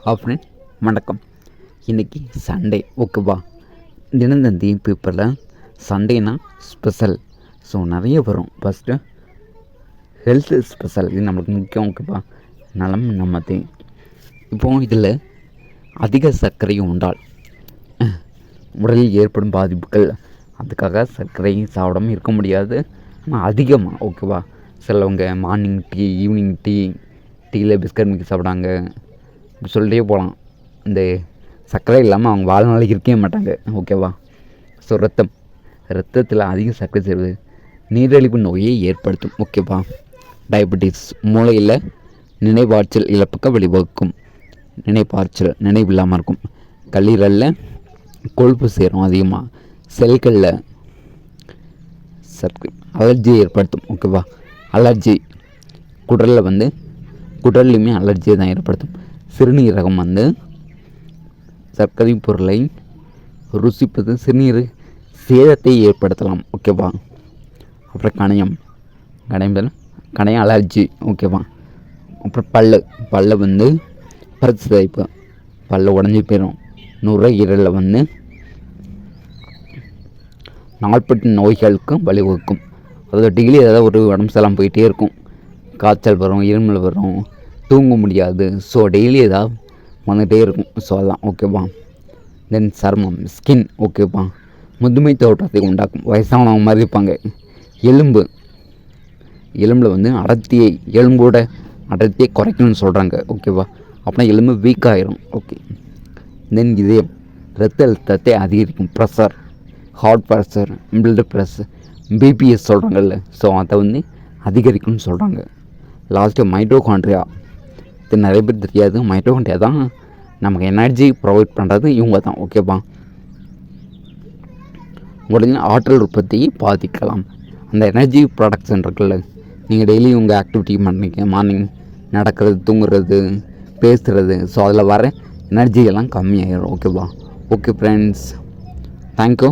Friend வணக்கம். இன்றைக்கி Sunday ஓகேவா. தினத்தந்தி பேப்பரில் சண்டேனா ஸ்பெஷல் ஸோ நிறைய வரும். ஃபஸ்ட்டு ஹெல்த் ஸ்பெஷல், இது நம்மளுக்கு முக்கியம் ஓகேவா. நலம் நம்மதே. இப்போது இதில் அதிக சர்க்கரை உண்டால் உடலில் ஏற்படும் பாதிப்புகள், அதுக்காக சர்க்கரை சாப்பிடாமல் இருக்க முடியாது. ஆனால் அதிகமாக ஓகேவா. சிலவங்க மார்னிங் டீ, ஈவினிங் டீயில் பிஸ்கட் மிக்ஸ் சாப்பிடாங்க, இப்படி சொல்லிட்டே போகலாம். இந்த சர்க்கரை இல்லாமல் அவங்க வாழ்நாளைக்கு இருக்கவே மாட்டாங்க ஓகேவா. ஸோ ரத்தத்தில் அதிக சர்க்கரை சேர்வது நீரிழிவு நோயை ஏற்படுத்தும் ஓகேவா. டயபெட்டிஸ், மூளையில் நினைவாற்றல் இழப்புக்கு வழிவகுக்கும். நினைவு இல்லாமல் இருக்கும். கல்லீரலில் கொழுப்பு சேரும் அதிகமாக. செல்களில் அலர்ஜி ஏற்படுத்தும் ஓகேவா. அலர்ஜி குடல்லையுமே அலர்ஜியை தான் ஏற்படுத்தும். சிறுநீரகம் சர்க்கரை பொருளை ருசிப்பது சிறுநீர் சேதத்தை ஏற்படுத்தலாம் ஓகேவா. அப்புறம் கணையம் அலர்ஜி ஓகேவா. அப்புறம் பல்ல பறிச்சு தைப்பு, பல்ல உடஞ்சி போயிடும். நுரையீரலில் நாள்பட்ட நோய்களுக்கு வழிவகுக்கும். அதாவது டெய்லி ஏதாவது ஒரு உடம்பு செல்லாம் போயிட்டே இருக்கும். காய்ச்சல் வரும், இருமல் வரும், தூங்க முடியாது. ஸோ டெய்லி ஏதாவது வந்துகிட்டே இருக்கும். ஸோ அதான் ஓகேவா. தென் சர்மம், ஸ்கின் ஓகேவா, முதுமை தோற்றத்தை உண்டாக்கும். வயசானவங்க மாதிரி இருப்பாங்க. எலும்பில் எலும்போட அடர்த்தியை குறைக்கணும்னு சொல்கிறாங்க ஓகேவா. அப்படின்னா எலும்பு வீக் ஆகிரும் ஓகே. தென் இதயம், இரத்த அழுத்தத்தை அதிகரிக்கும். Pressure, heart pressure, blood pressure, BPs சொல்கிறாங்கல்ல, ஸோ அதை அதிகரிக்கும்னு சொல்கிறாங்க. லாஸ்ட்டு மைட்டோகாண்ட்ரியா, இது நிறைய பேர் தெரியாது. மைட்டோகாண்ட்ரியா தான் நமக்கு எனர்ஜி ப்ரொவைட் பண்ணுறது, இவங்க தான் ஓகேவா. உடனே ஆற்றல் உற்பத்தியை பாதிக்கலாம். அந்த எனர்ஜி ப்ராடக்ட்ஸ் இருக்குல்ல, நீங்கள் டெய்லி உங்கள் ஆக்டிவிட்டி பண்ணுறீங்க, மார்னிங் நடக்கிறது, தூங்குறது, பேசுகிறது, ஸோ அதில் வர எனர்ஜியெல்லாம் கம்மியாயிடும் ஓகேவா. Okay friends, thank you.